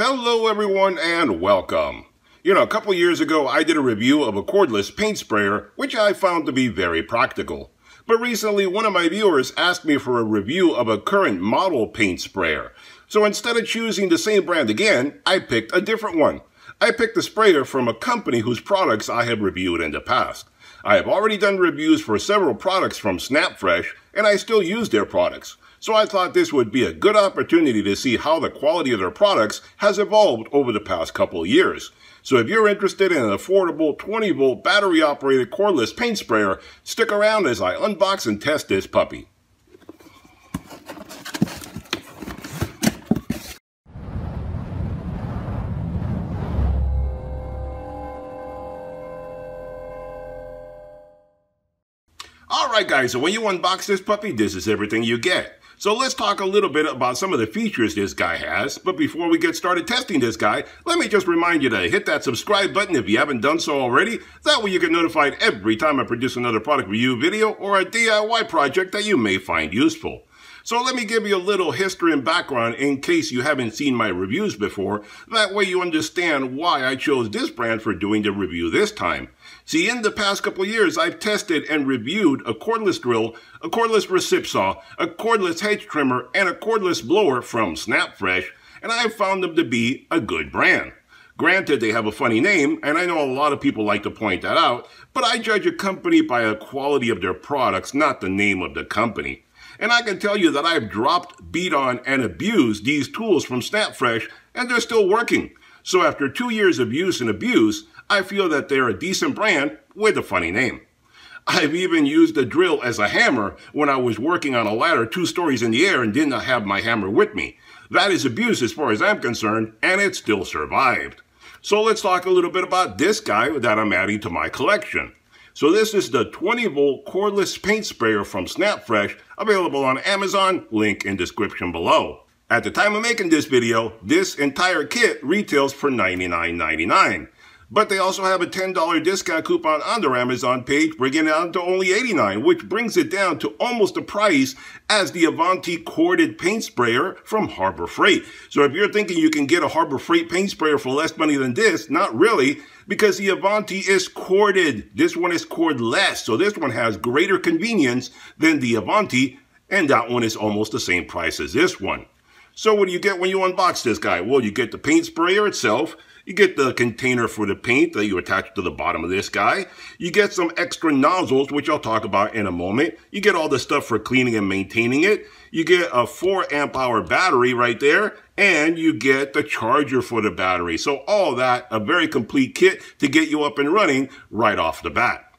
Hello everyone and welcome. A couple years ago I did a review of a cordless paint sprayer, which I found to be very practical. But recently one of my viewers asked me for a review of a current model paint sprayer. So instead of choosing the same brand again, I picked a different one. I picked a sprayer from a company whose products I have reviewed in the past. I have already done reviews for several products from SnapFresh, and I still use their products. So I thought this would be a good opportunity to see how the quality of their products has evolved over the past couple of years. So if you're interested in an affordable 20-volt battery-operated cordless paint sprayer, stick around as I unbox and test this puppy. Alright guys, so when you unbox this puppy, this is everything you get. So let's talk a little bit about some of the features this guy has. But before we get started testing this guy, let me just remind you to hit that subscribe button if you haven't done so already. That way you get notified every time I produce another product review video or a DIY project that you may find useful. So let me give you a little history and background in case you haven't seen my reviews before. That way you understand why I chose this brand for doing the review this time. See, in the past couple of years, I've tested and reviewed a cordless drill, a cordless recip saw, a cordless hedge trimmer, and a cordless blower from SnapFresh, and I've found them to be a good brand. Granted, they have a funny name, and I know a lot of people like to point that out, but I judge a company by the quality of their products, not the name of the company. And I can tell you that I've dropped, beat on, and abused these tools from SnapFresh, and they're still working. So after 2 years of use and abuse, I feel that they're a decent brand with a funny name. I've even used the drill as a hammer when I was working on a ladder 2 stories in the air and did not have my hammer with me. That is abuse as far as I'm concerned, and it still survived. So let's talk a little bit about this guy that I'm adding to my collection. So this is the 20-volt cordless paint sprayer from SnapFresh, available on Amazon, link in description below. At the time of making this video, this entire kit retails for $99.99. But they also have a $10 discount coupon on their Amazon page, bringing it down to only $89, which brings it down to almost the price as the Avanti corded paint sprayer from Harbor Freight. So if you're thinking you can get a Harbor Freight paint sprayer for less money than this, not really, because the Avanti is corded. This one is cordless, so this one has greater convenience than the Avanti, and that one is almost the same price as this one. So what do you get when you unbox this guy? Well, you get the paint sprayer itself. You get the container for the paint that you attach to the bottom of this guy. You get some extra nozzles, which I'll talk about in a moment. You get all the stuff for cleaning and maintaining it. You get a 4 amp hour battery right there, and you get the charger for the battery. So all that, a very complete kit to get you up and running right off the bat.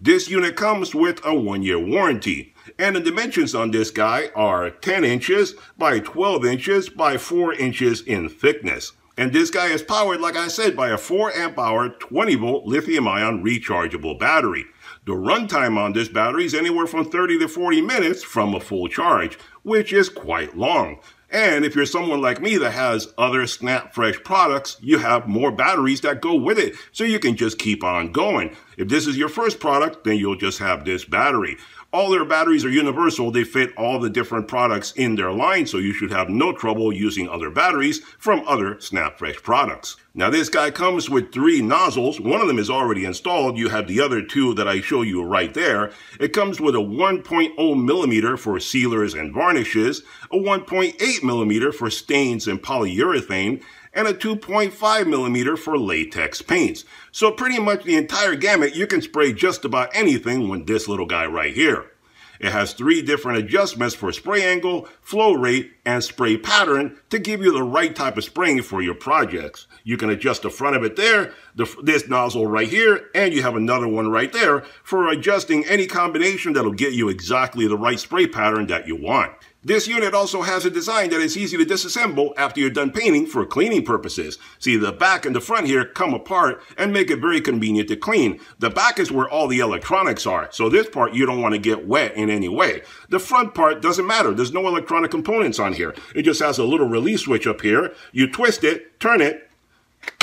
This unit comes with a 1-year warranty. And the dimensions on this guy are 10 inches by 12 inches by 4 inches in thickness. And this guy is powered, like I said, by a 4 amp hour 20-volt lithium-ion rechargeable battery. The runtime on this battery is anywhere from 30 to 40 minutes from a full charge, which is quite long. And if you're someone like me that has other SnapFresh products, you have more batteries that go with it, so you can just keep on going. If this is your first product, then you'll just have this battery. All their batteries are universal. They fit all the different products in their line, so you should have no trouble using other batteries from other SnapFresh products. Now this guy comes with 3 nozzles. One of them is already installed. You have the other 2 that I show you right there. It comes with a 1.0 millimeter for sealers and varnishes, a 1.8 millimeter for stains and polyurethane, and a 2.5 millimeter for latex paints. So pretty much the entire gamut, you can spray just about anything with this little guy right here. It has 3 different adjustments for spray angle, flow rate, and spray pattern to give you the right type of spraying for your projects. You can adjust the front of it there, this nozzle right here, and you have another one right there for adjusting any combination that'll get you exactly the right spray pattern that you want. This unit also has a design that is easy to disassemble after you're done painting for cleaning purposes. See, the back and the front here come apart and make it very convenient to clean. The back is where all the electronics are, so this part you don't want to get wet in any way. The front part doesn't matter. There's no electronic components on here. It just has a little release switch up here. You twist it, turn it,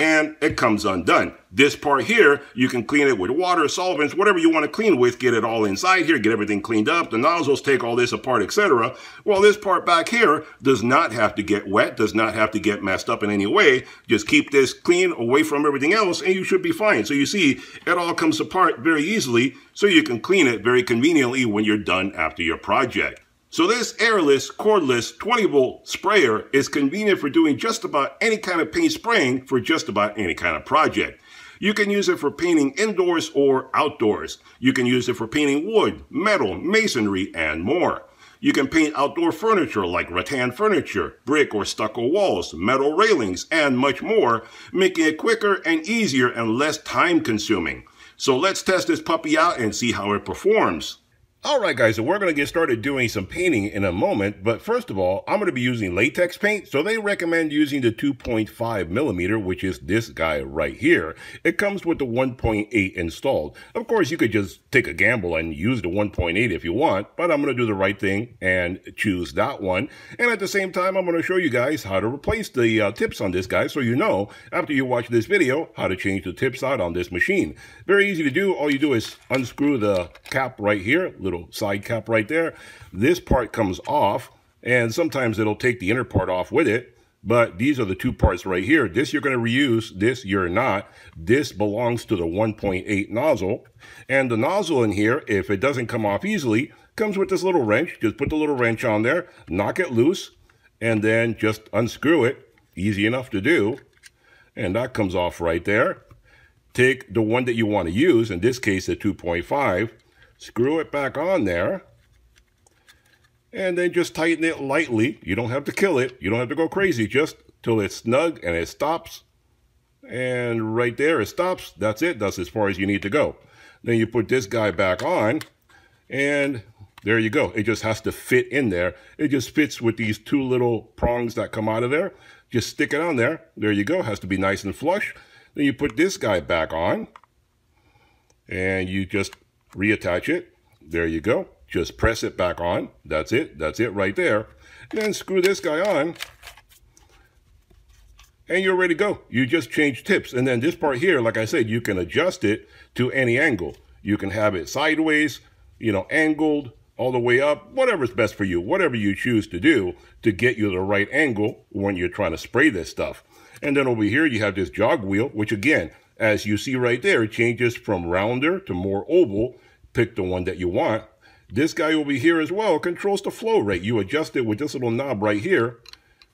and it comes undone. This part here, you can clean it with water, solvents, whatever you want to clean with, get it all inside here, get everything cleaned up, the nozzles, take all this apart, etc. Well, this part back here does not have to get wet, does not have to get messed up in any way. Just keep this clean away from everything else and you should be fine. So you see, it all comes apart very easily, so you can clean it very conveniently when you're done after your project. So this airless, cordless 20V sprayer is convenient for doing just about any kind of paint spraying for just about any kind of project. You can use it for painting indoors or outdoors. You can use it for painting wood, metal, masonry, and more. You can paint outdoor furniture like rattan furniture, brick or stucco walls, metal railings, and much more, making it quicker and easier and less time consuming. So let's test this puppy out and see how it performs. Alright guys, so we're going to get started doing some painting in a moment, but first of all, I'm going to be using latex paint, so they recommend using the 2.5mm, which is this guy right here. It comes with the 1.8 installed. Of course, you could just take a gamble and use the 1.8 if you want, but I'm going to do the right thing and choose that one. And at the same time, I'm going to show you guys how to replace the tips on this guy, so you know, after you watch this video, how to change the tips out on this machine. Very easy to do. All you do is unscrew the cap right here, little side cap right there. This part comes off, and sometimes it'll take the inner part off with it, but these are the two parts right here. This you're going to reuse, this you're not. This belongs to the 1.8 nozzle, and the nozzle in here, if it doesn't come off easily, comes with this little wrench. Just put the little wrench on there, knock it loose, and then just unscrew it. Easy enough to do, and that comes off right there. Take the one that you want to use, in this case the 2.5, screw it back on there, and then just tighten it lightly. You don't have to kill it. You don't have to go crazy, just till it's snug and it stops. And right there it stops. That's it. That's as far as you need to go. Then you put this guy back on, and there you go. It just has to fit in there. It just fits with these two little prongs that come out of there. Just stick it on there. There you go. It has to be nice and flush. Then you put this guy back on, and you just reattach it. There you go. Just press it back on. That's it. That's it right there. And then screw this guy on, and you're ready to go. You just change tips. And then this part here, like I said, you can adjust it to any angle. You can have it sideways, you know, angled, all the way up, whatever's best for you, whatever you choose to do to get you the right angle when you're trying to spray this stuff. And then over here, you have this jog wheel, which again, as you see right there, it changes from rounder to more oval. Pick the one that you want. This guy over here as well controls the flow rate. You adjust it with this little knob right here,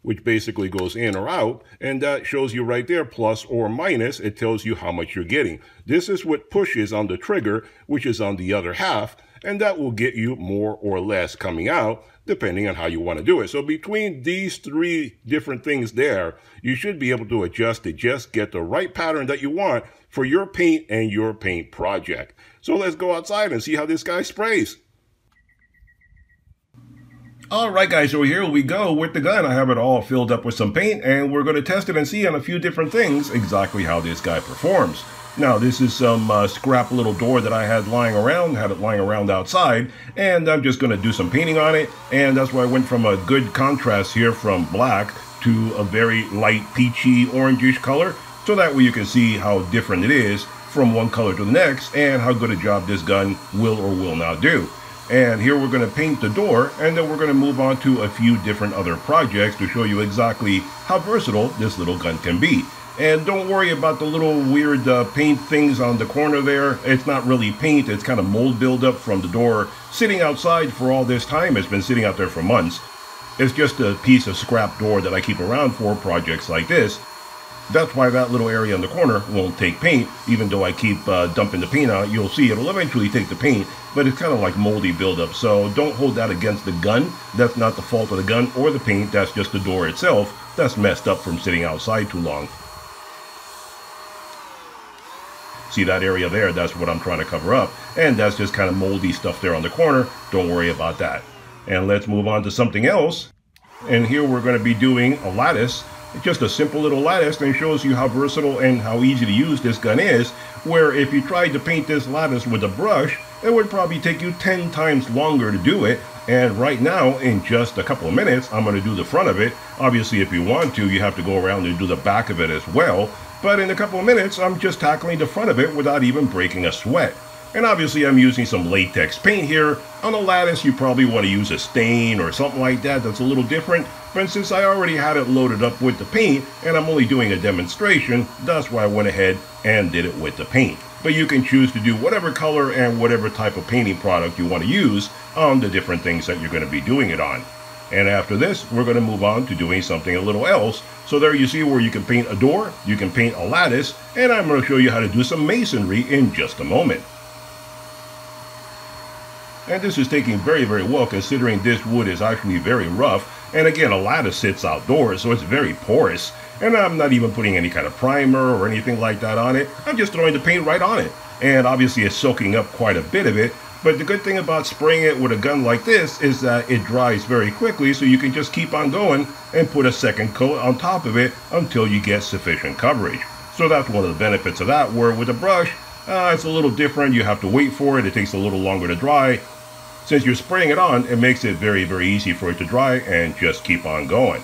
which basically goes in or out, and that shows you right there, plus or minus. It tells you how much you're getting. This is what pushes on the trigger, which is on the other half, and that will get you more or less coming out, depending on how you want to do it. So between these three different things there, you should be able to adjust to just get the right pattern that you want for your paint and your paint project. So let's go outside and see how this guy sprays. All right, guys, so here we go with the gun. I have it all filled up with some paint, and we're going to test it and see on a few different things exactly how this guy performs. Now, this is some scrap little door that I had lying around, had it lying around outside, and I'm just going to do some painting on it, and that's why I went from a good contrast here from black to a very light peachy orangish color, so that way you can see how different it is from one color to the next and how good a job this gun will or will not do. And here we're going to paint the door, and then we're going to move on to a few different other projects to show you exactly how versatile this little gun can be. And don't worry about the little weird paint things on the corner there. It's not really paint, it's kind of mold buildup from the door sitting outside for all this time. It's been sitting out there for months. It's just a piece of scrap door that I keep around for projects like this. That's why that little area in the corner won't take paint, even though I keep dumping the paint out. You'll see it'll eventually take the paint, but it's kind of like moldy buildup. So don't hold that against the gun. That's not the fault of the gun or the paint. That's just the door itself that's messed up from sitting outside too long. See that area there? That's what I'm trying to cover up. And that's just kind of moldy stuff there on the corner. Don't worry about that. And let's move on to something else. And here we're going to be doing a lattice. It's just a simple little lattice, and it shows you how versatile and how easy to use this gun is, where if you tried to paint this lattice with a brush, it would probably take you 10 times longer to do it. And right now, in just a couple of minutes, I'm going to do the front of it. Obviously, if you want to, you have to go around and do the back of it as well. but in a couple of minutes I'm just tackling the front of it without even breaking a sweat. And obviously I'm using some latex paint here. On a lattice you probably want to use a stain or something like that that's a little different, but since I already had it loaded up with the paint and I'm only doing a demonstration, that's why I went ahead and did it with the paint. But you can choose to do whatever color and whatever type of painting product you want to use on the different things that you're going to be doing it on. And after this, we're going to move on to doing something a little else. So there you see where you can paint a door, you can paint a lattice, and I'm going to show you how to do some masonry in just a moment. And this is taking very, very well considering this wood is actually very rough. And again, a lattice sits outdoors, so it's very porous. And I'm not even putting any kind of primer or anything like that on it. I'm just throwing the paint right on it. And obviously it's soaking up quite a bit of it. But the good thing about spraying it with a gun like this is that it dries very quickly, so you can just keep on going and put a second coat on top of it until you get sufficient coverage. So that's one of the benefits of that, where with a brush, it's a little different. You have to wait for it. It takes a little longer to dry. Since you're spraying it on, it makes it very, very easy for it to dry and just keep on going.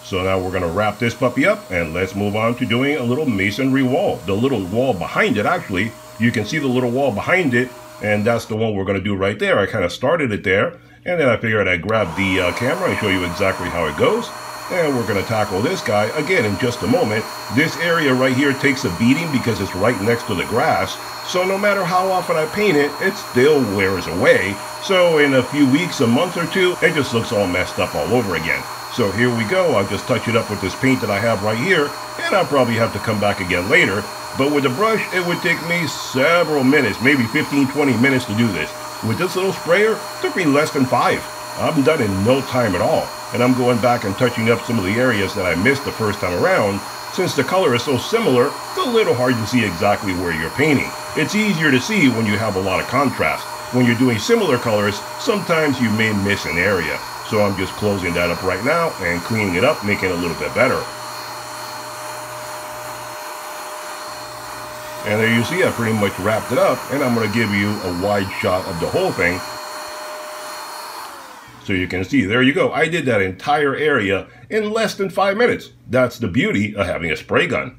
So now we're going to wrap this puppy up and let's move on to doing a little masonry wall. The little wall behind it, actually, you can see the little wall behind it, and that's the one we're going to do right there. I kind of started it there, and then I figured I'd grab the camera and show you exactly how it goes. And we're going to tackle this guy again in just a moment. This area right here takes a beating because it's right next to the grass. So no matter how often I paint it, it still wears away. So in a few weeks, a month or two, it just looks all messed up all over again. So here we go. I'll just touch it up with this paint that I have right here, and I'll probably have to come back again later. But with the brush, it would take me several minutes, maybe 15-20 minutes to do this. With this little sprayer, it took me less than 5. I'm done in no time at all. And I'm going back and touching up some of the areas that I missed the first time around. Since the color is so similar, it's a little hard to see exactly where you're painting. It's easier to see when you have a lot of contrast. When you're doing similar colors, sometimes you may miss an area. So I'm just closing that up right now and cleaning it up, making it a little bit better. And there you see, I pretty much wrapped it up, and I'm going to give you a wide shot of the whole thing. So you can see, there you go. I did that entire area in less than 5 minutes. That's the beauty of having a spray gun.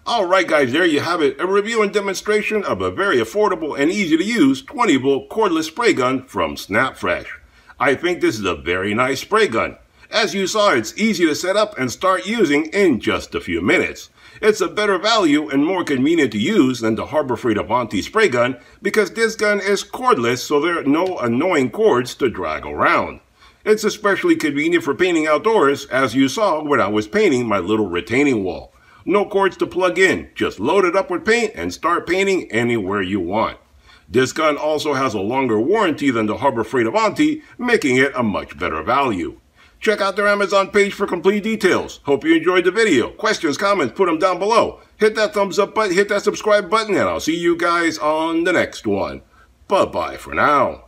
Alright guys, there you have it. A review and demonstration of a very affordable and easy to use 20V cordless spray gun from SnapFresh. I think this is a very nice spray gun. As you saw, it's easy to set up and start using in just a few minutes. It's a better value and more convenient to use than the Harbor Freight Avanti spray gun because this gun is cordless, so there are no annoying cords to drag around. It's especially convenient for painting outdoors, as you saw when I was painting my little retaining wall. No cords to plug in, just load it up with paint and start painting anywhere you want. This gun also has a longer warranty than the Harbor Freight Avanti, making it a much better value. Check out their Amazon page for complete details. Hope you enjoyed the video. Questions, comments, put them down below. Hit that thumbs up button, hit that subscribe button, and I'll see you guys on the next one. Bye-bye for now.